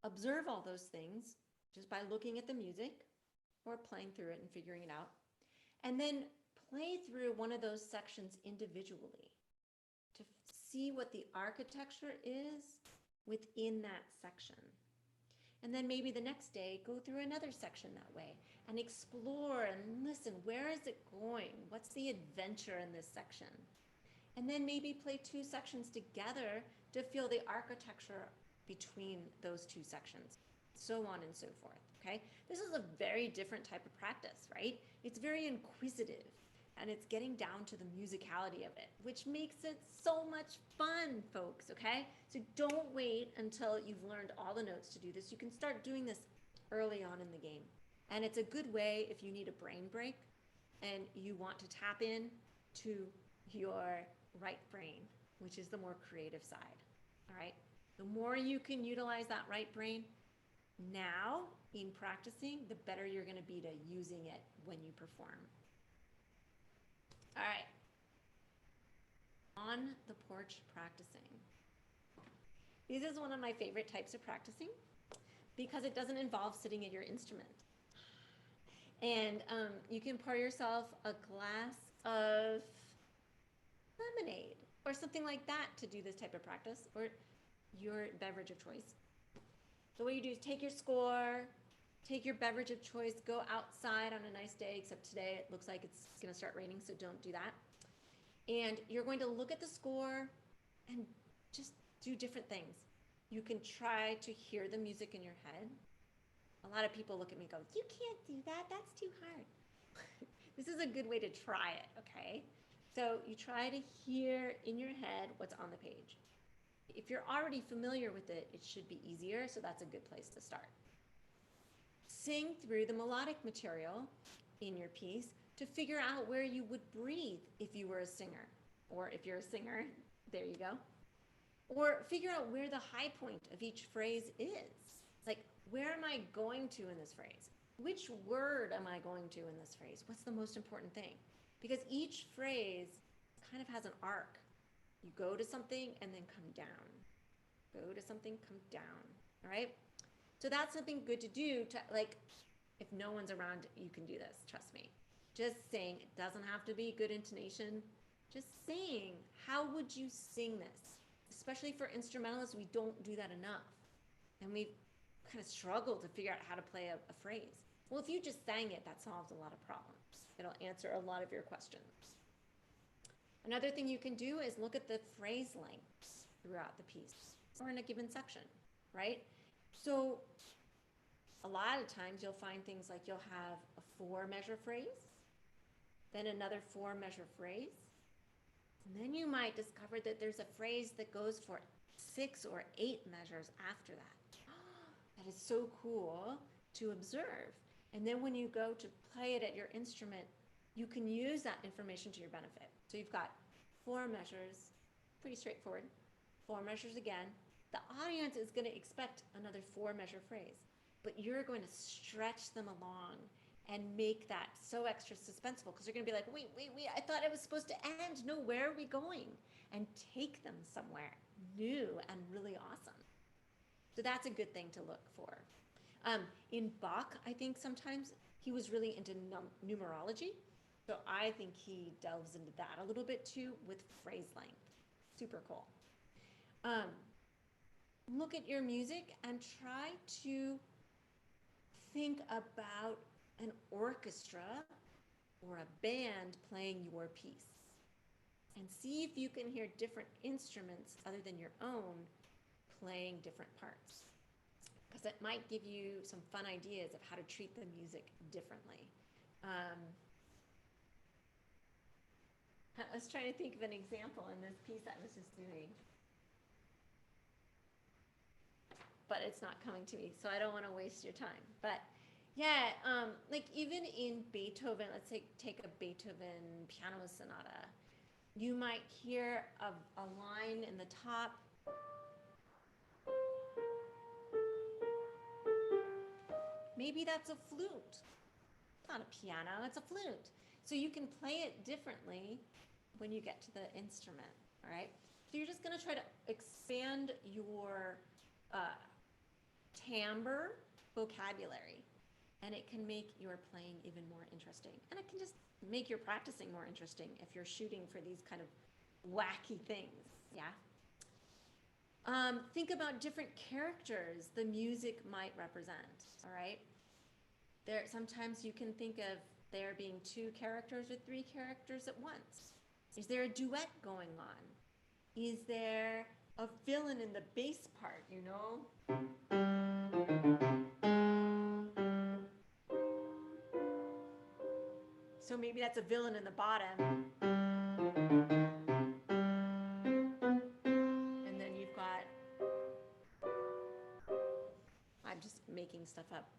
observe all those things just by looking at the music or playing through it and figuring it out. And then play through one of those sections individually to see what the architecture is within that section. And then maybe the next day, go through another section that way and explore and listen, where is it going? What's the adventure in this section? And then maybe play two sections together to feel the architecture between those two sections, so on and so forth, okay? This is a very different type of practice, right? It's very inquisitive, and it's getting down to the musicality of it, which makes it so much fun, folks, okay? So don't wait until you've learned all the notes to do this. You can start doing this early on in the game. And it's a good way if you need a brain break and you want to tap in to your right brain. which is the more creative side. All right. The more you can utilize that right brain now in practicing, the better you're going to be to using it when you perform. All right. On the porch practicing. This is one of my favorite types of practicing because it doesn't involve sitting at your instrument. And you can pour yourself a glass of lemonade or something like that to do this type of practice, or your beverage of choice. So what you do is take your score, take your beverage of choice, go outside on a nice day, except today it looks like it's going to start raining, so don't do that. And you're going to look at the score and just do different things. You can try to hear the music in your head. A lot of people look at me and go, you can't do that, that's too hard. This is a good way to try it, okay? So you try to hear in your head what's on the page. If you're already familiar with it, it should be easier, so that's a good place to start. Sing through the melodic material in your piece to figure out where you would breathe if you were a singer. Or if you're a singer, there you go. Or figure out where the high point of each phrase is. Like, where am I going to in this phrase? Which word am I going to in this phrase? What's the most important thing? Because each phrase kind of has an arc. You go to something and then come down. Go to something, come down. All right? So that's something good to do to, like, if no one's around, you can do this, trust me. Just saying, it doesn't have to be good intonation. Just saying, how would you sing this? Especially for instrumentalists, we don't do that enough. And we've kind of struggled to figure out how to play a phrase. Well, if you just sang it, that solves a lot of problems. It'll answer a lot of your questions. Another thing you can do is look at the phrase lengths throughout the piece or in a given section, right? So a lot of times you'll find things like you'll have a 4-measure phrase, then another 4-measure phrase, and then you might discover that there's a phrase that goes for 6 or 8 measures after that. That is so cool to observe. And then when you go to play it at your instrument, you can use that information to your benefit. So you've got 4 measures, pretty straightforward. 4 measures again. The audience is going to expect another 4-measure phrase, but you're going to stretch them along and make that so extra suspenseful because they're going to be like, wait, I thought it was supposed to end. No, where are we going? And take them somewhere new and really awesome. So that's a good thing to look for. In Bach, I think sometimes he was really into numerology. So I think he delves into that a little bit too with phrase length. Super cool. Look at your music and try to think about an orchestra or a band playing your piece. And see if you can hear different instruments other than your own playing different parts. Because it might give you some fun ideas of how to treat the music differently. I was trying to think of an example in this piece I was just doing. But it's not coming to me, so I don't want to waste your time. But yeah, like even in Beethoven, let's say take a Beethoven piano sonata, you might hear a line in the top. Maybe that's a flute. It's not a piano, it's a flute. So you can play it differently when you get to the instrument, all right? So you're just gonna try to expand your timbre vocabulary, and it can make your playing even more interesting. And it can just make your practicing more interesting if you're shooting for these kind of wacky things, yeah? Think about different characters the music might represent, all right? Sometimes you can think of there being 2 characters or 3 characters at once. Is there a duet going on? Is there a villain in the bass part, you know? So maybe that's a villain in the bottom. And then you've got, I'm just making stuff up.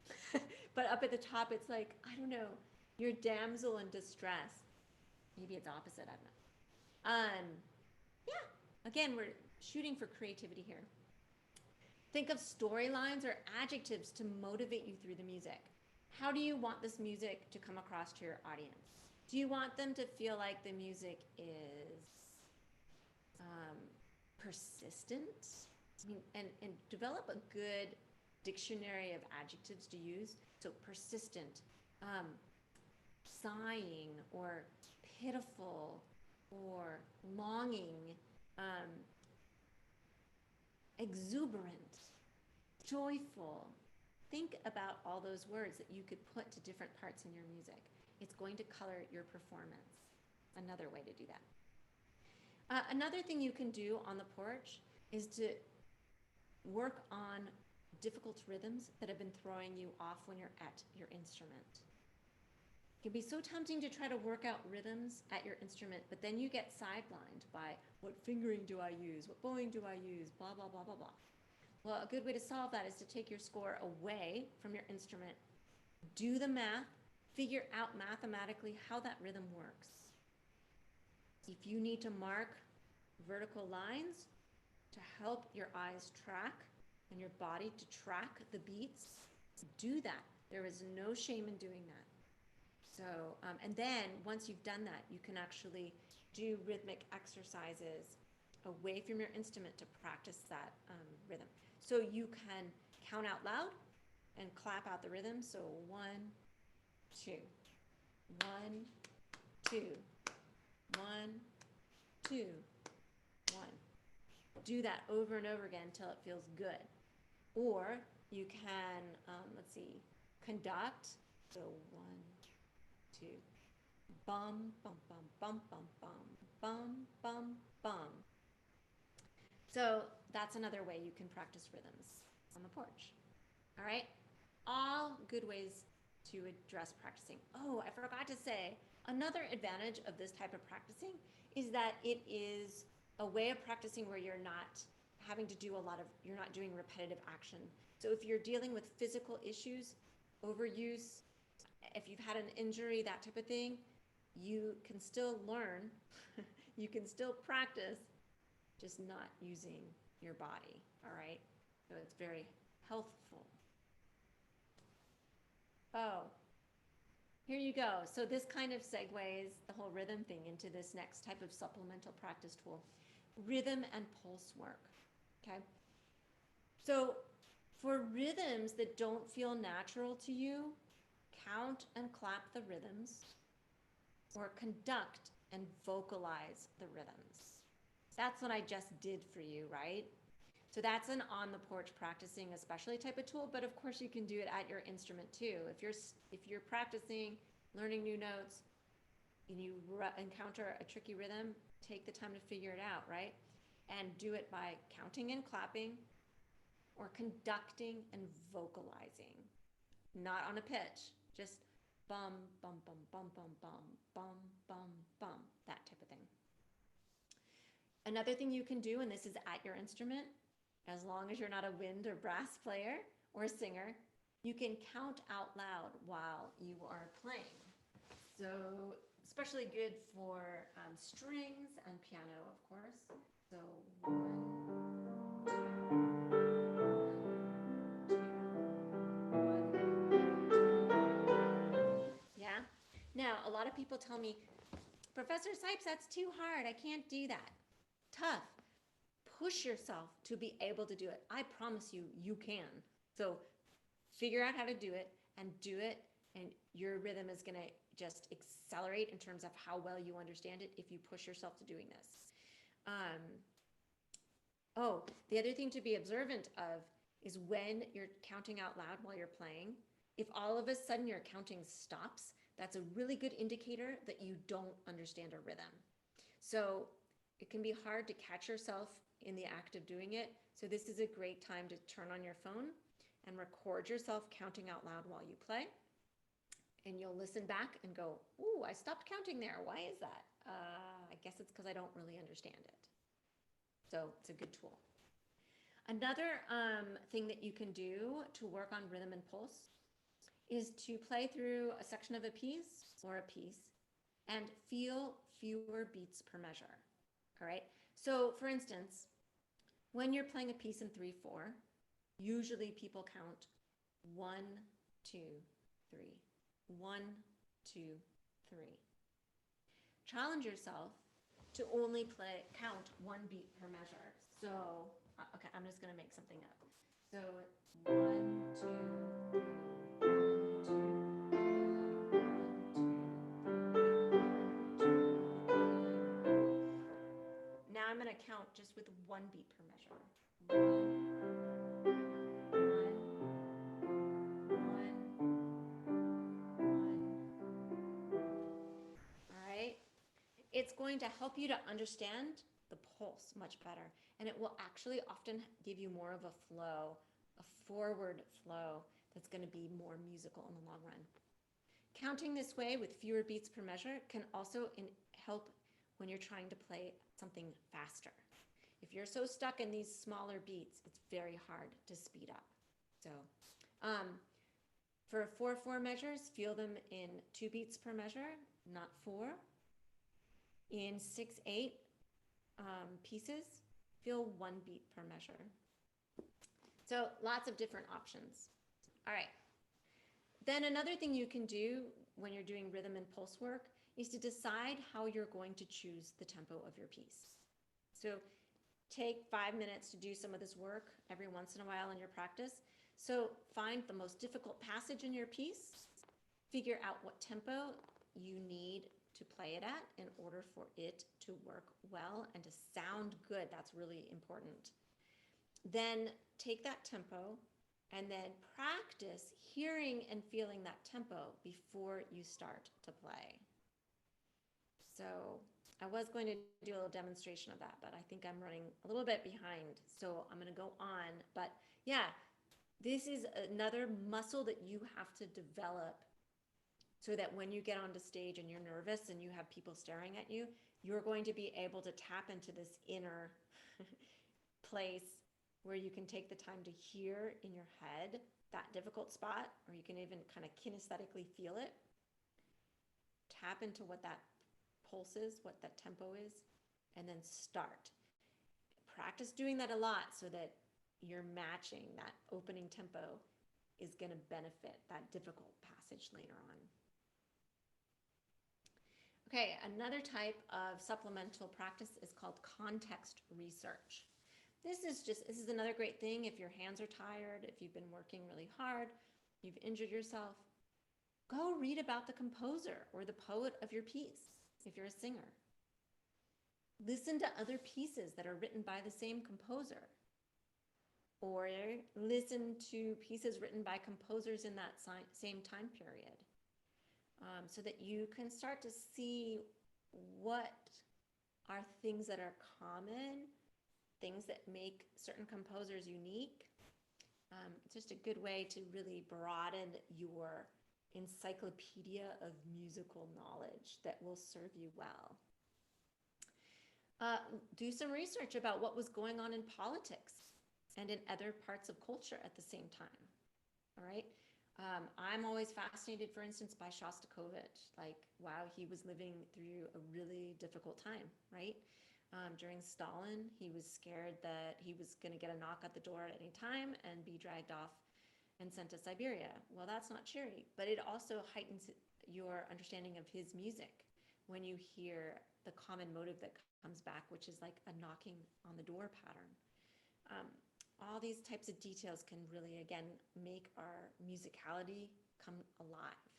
But up at the top, it's like, I don't know, your damsel in distress. Maybe it's opposite, I don't know. Yeah, Again, we're shooting for creativity here. Think of storylines or adjectives to motivate you through the music. How do you want this music to come across to your audience? Do you want them to feel like the music is persistent? I mean, and develop a good dictionary of adjectives to use. So persistent, sighing, or pitiful, or longing, exuberant, joyful. Think about all those words that you could put to different parts in your music. It's going to color your performance. Another way to do that. Another thing you can do on the porch is to work on difficult rhythms that have been throwing you off when you're at your instrument. It can be so tempting to try to work out rhythms at your instrument, but then you get sidelined by what fingering do I use, what bowing do I use, blah, blah, blah, blah, blah. Well, a good way to solve that is to take your score away from your instrument, do the math, figure out mathematically how that rhythm works. If you need to mark vertical lines to help your eyes track and your body to track the beats, do that. There is no shame in doing that. So, and then once you've done that, you can actually do rhythmic exercises away from your instrument to practice that rhythm. So you can count out loud and clap out the rhythm. So 1, 2, 1, 2, 1, 2, 1. Do that over and over again until it feels good. Or you can, let's see, conduct. So 1, 2, bum, bum, bum, bum, bum, bum, bum, bum, bum. So that's another way you can practice rhythms on the porch. All right? All good ways to address practicing. Oh, I forgot to say, another advantage of this type of practicing is that it is a way of practicing where you're not having to do you're not doing repetitive action. So if you're dealing with physical issues, overuse, if you've had an injury, that type of thing, you can still learn, you can still practice, just not using your body, all right? So it's very healthful. Oh, here you go. So this kind of segues the whole rhythm thing into this next type of supplemental practice tool, rhythm and pulse work, okay? So for rhythms that don't feel natural to you, count and clap the rhythms, or conduct and vocalize the rhythms. That's what I just did for you, right? So that's an on the porch practicing especially type of tool, but of course you can do it at your instrument too. If you're practicing, learning new notes, and you encounter a tricky rhythm, take the time to figure it out, right? And do it by counting and clapping, or conducting and vocalizing. Not on a pitch, just bum, bum, bum, bum, bum, bum, bum, bum, bum, that type of thing. Another thing you can do, and this is at your instrument, as long as you're not a wind or brass player or a singer, you can count out loud while you are playing. So especially good for strings and piano, of course. So 1, 2, 1, 2. Yeah? Now, a lot of people tell me, Professor Sipes, that's too hard. I can't do that. Tough. Push yourself to be able to do it. I promise you, you can. So figure out how to do it, and your rhythm is going to just accelerate in terms of how well you understand it if you push yourself to doing this. The other thing to be observant of is when you're counting out loud while you're playing. If all of a sudden your counting stops, that's a really good indicator that you don't understand a rhythm. So it can be hard to catch yourself in the act of doing it. So this is a great time to turn on your phone and record yourself counting out loud while you play. And you'll listen back and go, ooh, I stopped counting there. Why is that? I guess it's because I don't really understand it. So it's a good tool. Another thing that you can do to work on rhythm and pulse is to play through a section of a piece or a piece and feel fewer beats per measure. All right. So for instance, when you're playing a piece in 3/4, usually people count 1, 2, 3, 1, 2, 3. Challenge yourself to only count one beat per measure. So, okay, I'm just gonna make something up. So 1, 2, 3, 1, 2, 3. Now I'm gonna count just with one beat per measure. It's going to help you to understand the pulse much better, and it will actually often give you more of a flow, a forward flow that's going to be more musical in the long run. Counting this way with fewer beats per measure can also help when you're trying to play something faster. If you're so stuck in these smaller beats, it's very hard to speed up. So for 4/4 measures, feel them in 2 beats per measure, not 4. In 6/8 pieces, feel 1 beat per measure. So lots of different options. All right. Then another thing you can do when you're doing rhythm and pulse work is to decide how you're going to choose the tempo of your piece. So take 5 minutes to do some of this work every once in a while in your practice. So find the most difficult passage in your piece, figure out what tempo you need to play it at in order for it to work well and to sound good. That's really important. Then take that tempo and then practice hearing and feeling that tempo before you start to play. So I was going to do a little demonstration of that, but I think I'm running a little bit behind. So I'm going to go on. But yeah, this is another muscle that you have to develop so that when you get onto stage and you're nervous and you have people staring at you, you're going to be able to tap into this inner place where you can take the time to hear in your head that difficult spot, or you can even kind of kinesthetically feel it. Tap into what that pulse is, what that tempo is, and then start. Practice doing that a lot so that you're matching that opening tempo is going to benefit that difficult passage later on. Okay, another type of supplemental practice is called context research. This is another great thing if your hands are tired, if you've been working really hard, you've injured yourself. Go read about the composer or the poet of your piece if you're a singer. Listen to other pieces that are written by the same composer, or listen to pieces written by composers in that same time period. So that you can start to see what are things that are common, things that make certain composers unique. It's just a good way to really broaden your encyclopedia of musical knowledge that will serve you well. Do some research about what was going on in politics and in other parts of culture at the same time. All right. I'm always fascinated, for instance, by Shostakovich. Like, wow, he was living through a really difficult time, right? During Stalin, he was scared that he was going to get a knock at the door at any time and be dragged off and sent to Siberia. Well, that's not cheery, but it also heightens your understanding of his music when you hear the common motive that comes back, which is like a knocking on the door pattern. All these types of details can really, again, make our musicality come alive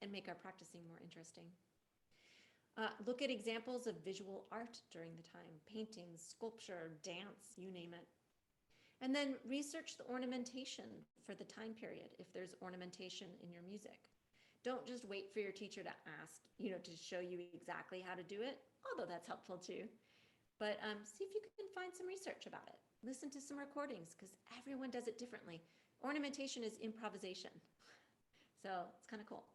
and make our practicing more interesting. Look at examples of visual art during the time, paintings, sculpture, dance, you name it. And then research the ornamentation for the time period, if there's ornamentation in your music. Don't just wait for your teacher to ask, to show you exactly how to do it, although that's helpful too. But see if you can find some research about it. Listen to some recordings because everyone does it differently. Ornamentation is improvisation. So it's kind of cool.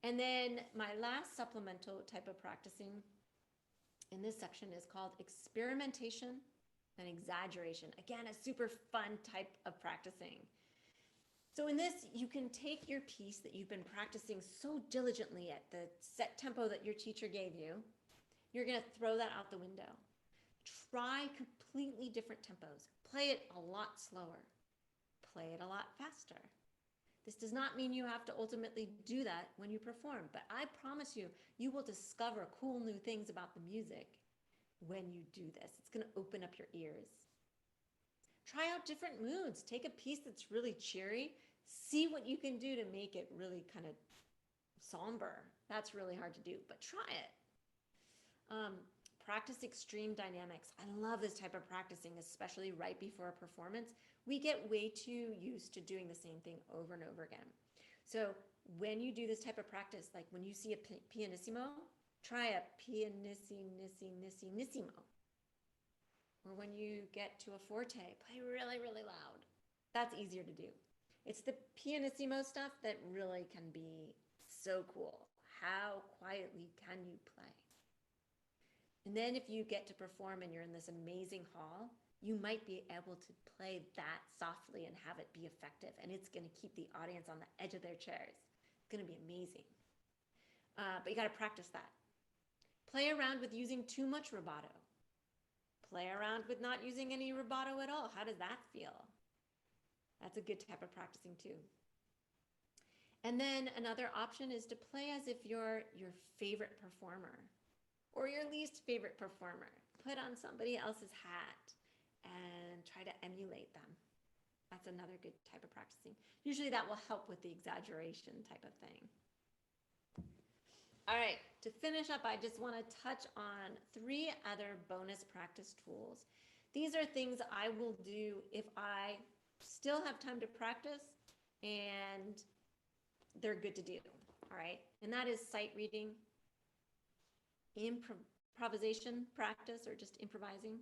And then my last supplemental type of practicing in this section is called experimentation and exaggeration. Again, a super fun type of practicing. So in this, you can take your piece that you've been practicing so diligently at the set tempo that your teacher gave you, You're going to throw that out the window. Try completely different tempos. Play it a lot slower. Play it a lot faster. This does not mean you have to ultimately do that when you perform, but I promise you, you will discover cool new things about the music when you do this. It's going to open up your ears. Try out different moods. Take a piece that's really cheery. See what you can do to make it really kind of somber. That's really hard to do, but try it. Practice extreme dynamics. I love this type of practicing, especially right before a performance. We get way too used to doing the same thing over and over again. So when you do this type of practice, like when you see a pianissimo, try a pianissimo. Or when you get to a forte, play really, really loud. That's easier to do. It's the pianissimo stuff that really can be so cool. How quietly can you play? And then if you get to perform and you're in this amazing hall, you might be able to play that softly and have it be effective. And it's going to keep the audience on the edge of their chairs. It's going to be amazing. But you got to practice that. Play around with using too much rubato. Play around with not using any rubato at all. How does that feel? That's a good type of practicing too. And then another option is to play as if you're your favorite performer or your least favorite performer. Put on somebody else's hat and try to emulate them. That's another good type of practicing. Usually that will help with the exaggeration type of thing. All right, to finish up, I just want to touch on 3 other bonus practice tools. These are things I will do if I still have time to practice and they're good to do, all right? And that is sight reading, improvisation practice, or just improvising.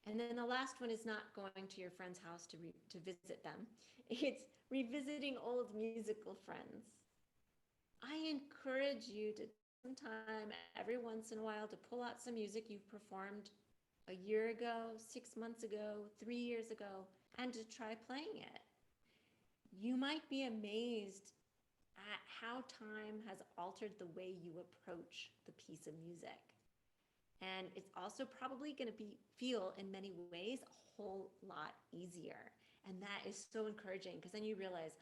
And then the last one is not going to your friend's house to visit them. It's revisiting old musical friends. I encourage you to take some time every once in a while to pull out some music you've performed a year ago, 6 months ago, 3 years ago, and to try playing it. You might be amazed at how time has altered the way you approach the piece of music. And it's also probably going to feel in many ways a whole lot easier. And that is so encouraging because then you realize,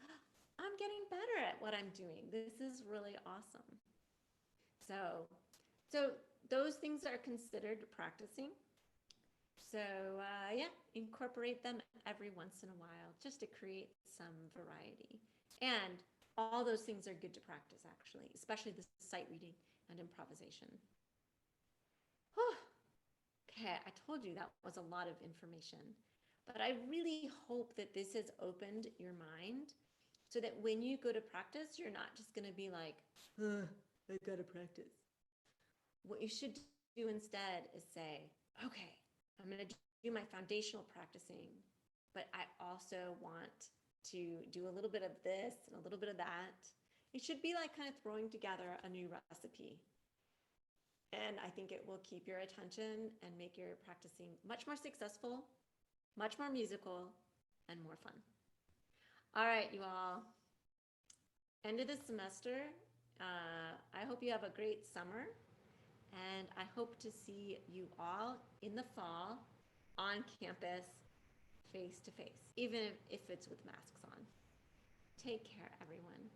I'm getting better at what I'm doing. This is really awesome. So those things are considered practicing. So yeah, incorporate them every once in a while just to create some variety. And all those things are good to practice, actually, especially the sight reading and improvisation. Whew. Okay, I told you that was a lot of information, but I really hope that this has opened your mind so that when you go to practice, you're not just going to be like, I got to practice. What you should do instead is say, okay, I'm going to do my foundational practicing, but I also want to do a little bit of this and a little bit of that. It should be like kind of throwing together a new recipe. And I think it will keep your attention and make your practicing much more successful, much more musical, and more fun. All right, you all. End of the semester. I hope you have a great summer. And I hope to see you all in the fall on campus, face to face, even if it's with masks on. Take care, everyone.